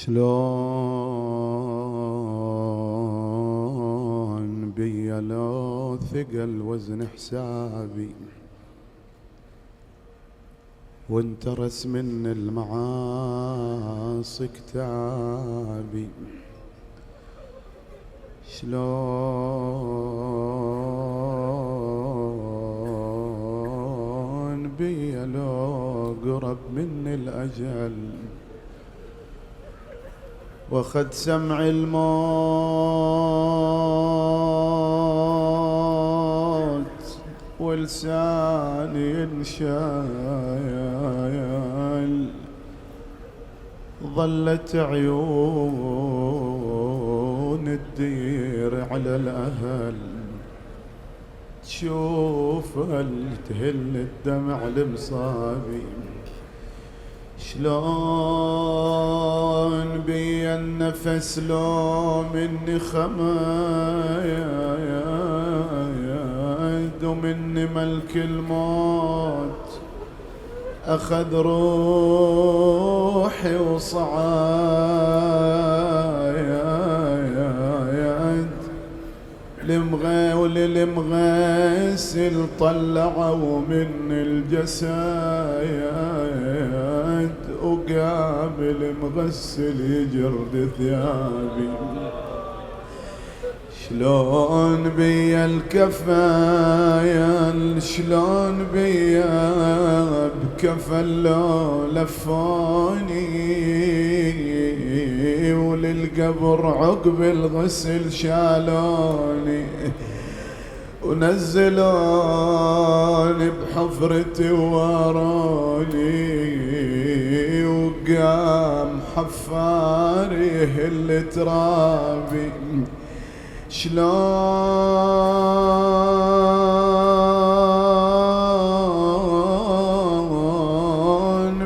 شلون بيا لو ثقل وزن حسابي وانت رسم من المعاصي كتابي. شلون بيا لو قرب من الأجل واخد سمع الموت ولساني ينشايل. ظلت عيون تدير على الأهل تشوف تهل الدمع المصابي. شلون بيا النفس لو مني خمايد ومني ملك الموت أخذ روحي وصعايد. وللمغسل طلعوا من الجسايد وقابل مغسل يجرد ثيابي. شلون بيا الكفايل شلون بيا بكفل لو لفوني وللقبر عقب الغسل شالوني ونزلوني بحفرتي واروني وقام حفاري يهل ترابي. شلون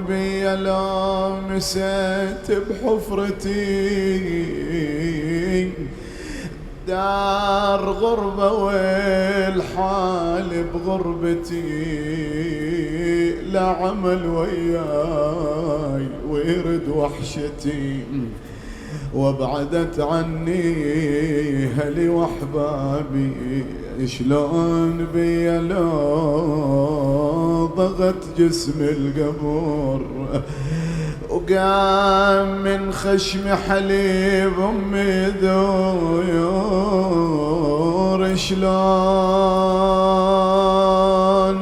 بيا لو مسيت بحفرتي دار غربة والحال بغربتي لا عمل وياي ويرد وحشتي وابعدت عني هلي واحبابي. شلون بيا لو ضغط جسم القبر وقام من خشم حليب امي ذويور. شلون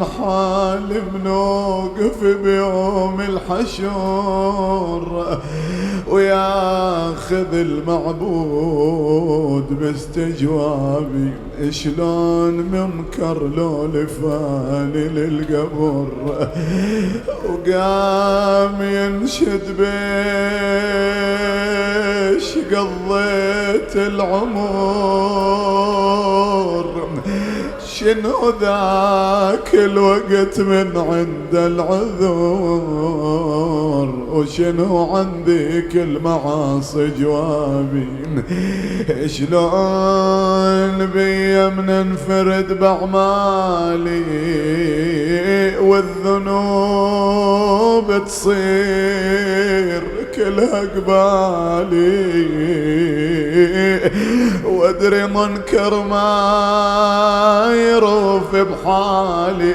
حال بنوقف بيوم الحشور وياخذ المعبود باستجوابي. شلون منكر لو لفاني للقبر وقام ينشد بيش قضيت العمر. شنو ذاك الوقت من عند العذور وشنو عندك المعاصي جوابي. شلون بيا من انفرد باعمالي والذنوب تصير كلها قبالي وادري منكر ما يروف بحالي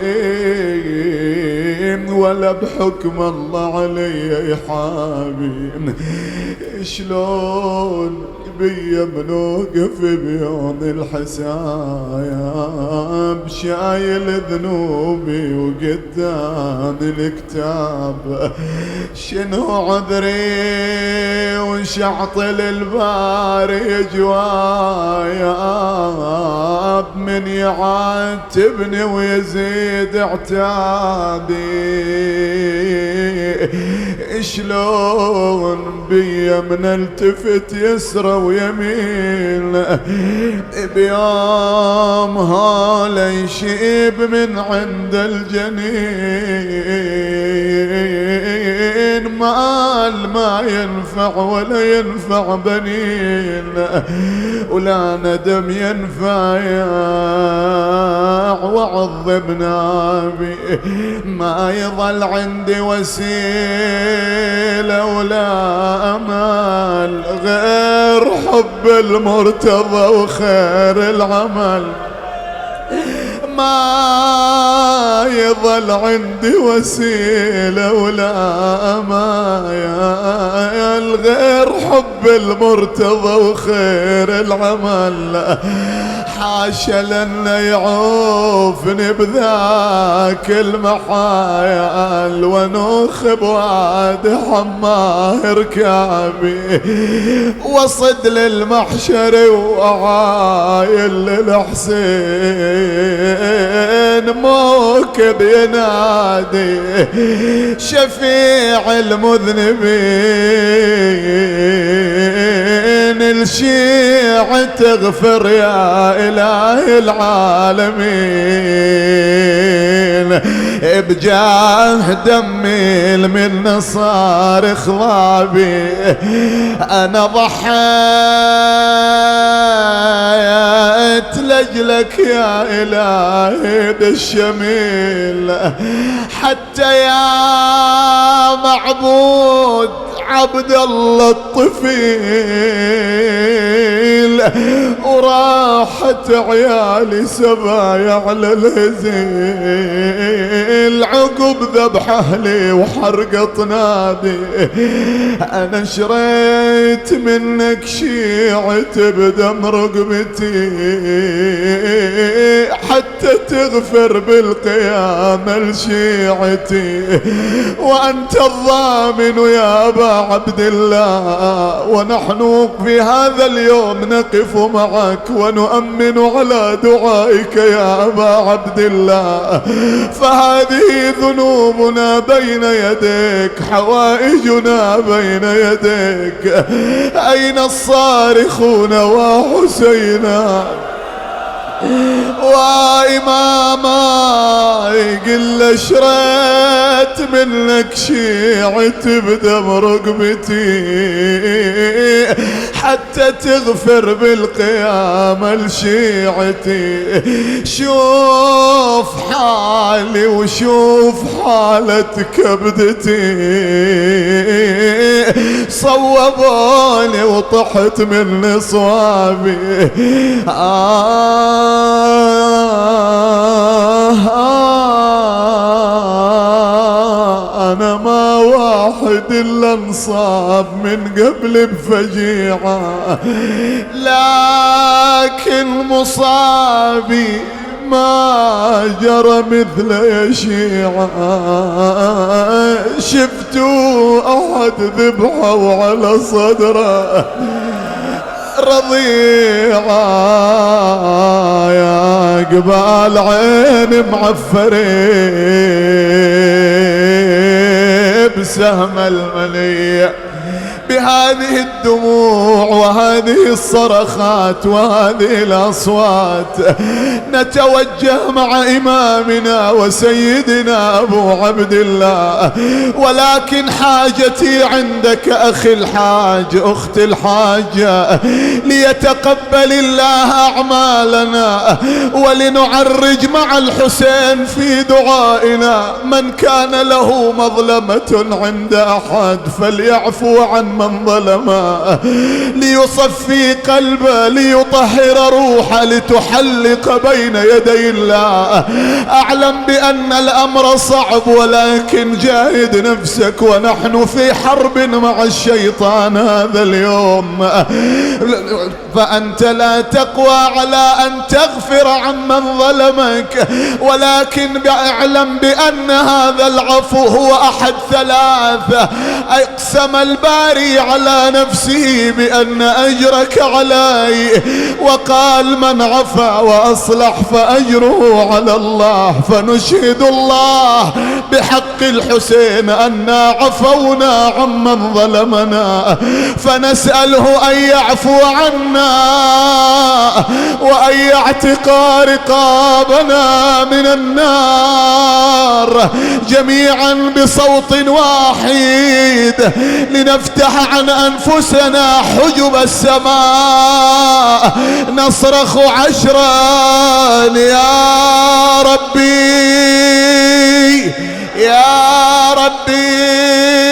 ولا بحكم الله علي يحابي. شلون بيا منوقف بيوم الحساب شايل ذنوبي وقدام الكتاب. شنو عذري وشعطل الباري جواياب من يعاتبني ويزيد عتابي. شلون بيا من التفت يسرى ويمين بيوم هالا يشيب من عند الجنين مال ما ينفع ولا ينفع بنين، ولا ندم ينفع وعظمنا بي. ما يظل عندي وسيلة ولا أمل غير حب المرتضى وخير العمل. ما يظل عندي وسيلة ولا أمل غير حب المرتضى وخير العمل. حاشا لن يعوفني بذاك المحايل، ونوخب وعد حماه ركابي، وصد للمحشر وعايل للحسين، موكب ينادي شفيع المذنبين، الشيعة تغفر يا إله العالمين، بجاه دمي من صار خضابي. أنا ضحيت لجلك يا إلهي بالشميل، حتى يا معبود عبد الله الطفيل، وراحت عيالي سبايا على الهزيل، عقب ذبح أهلي وحرقة نادي. أنا شريت منك شيعة بدم رقبتي، حتى تغفر بالقيامة لشيعتي، وأنت الضامن يا أبا عبد الله، ونحن في هذا اليوم نقف معك ونؤمن على دعائك يا أبا عبد الله. فهذه ذنوبنا بين يديك، حوائجنا بين يديك، أين الصارخون وحسينا وإماما؟ يقل شريت منك شيعة بدم رقبتي، حتى تغفر بالقيامة لشيعتي. شوف حالي وشوف حالة كبدتي، صوبوني وطحت من صوابي. أنا ما واحد إلا انصاب من قبل بفجيعة، لكن مصابي ما جرى مثل يا شيعة. شفتوا أحد ذبحه وعلى صدره رضيعة، يا قبال عين معفرين بسهم المنية. بهذه الدموع وهذه الصرخات وهذه الأصوات نتوجه مع إمامنا وسيدنا أبو عبد الله. ولكن حاجتي عندك أخي الحاج، أختي الحاجة، ليتقبل الله أعمالنا ولنعرج مع الحسين في دعائنا. من كان له مظلمة عند أحد فليعفو عن من ظلمه، ليصفي قلبه، ليطهر روحه، لتحلق بين يدي الله. أعلم بأن الأمر صعب، ولكن جاهد نفسك، ونحن في حرب مع الشيطان هذا اليوم. فأنت لا تقوى على أن تغفر عن من ظلمك، ولكن اعلم بأن هذا العفو هو أحد ثلاثة. أقسم الباري على نفسه بأن أجرك علي، وقال من عفا وأصلح فأجره على الله. فنشهد الله بحق الحسين أننا عفونا عمن ظلمنا، فنسأله أن يعفو عنا وأن يعتق رقابنا من النار جميعا بصوت واحد، لنفتح عن أنفسنا حجب السماء نصرخ عشرا يا ربي يا ربي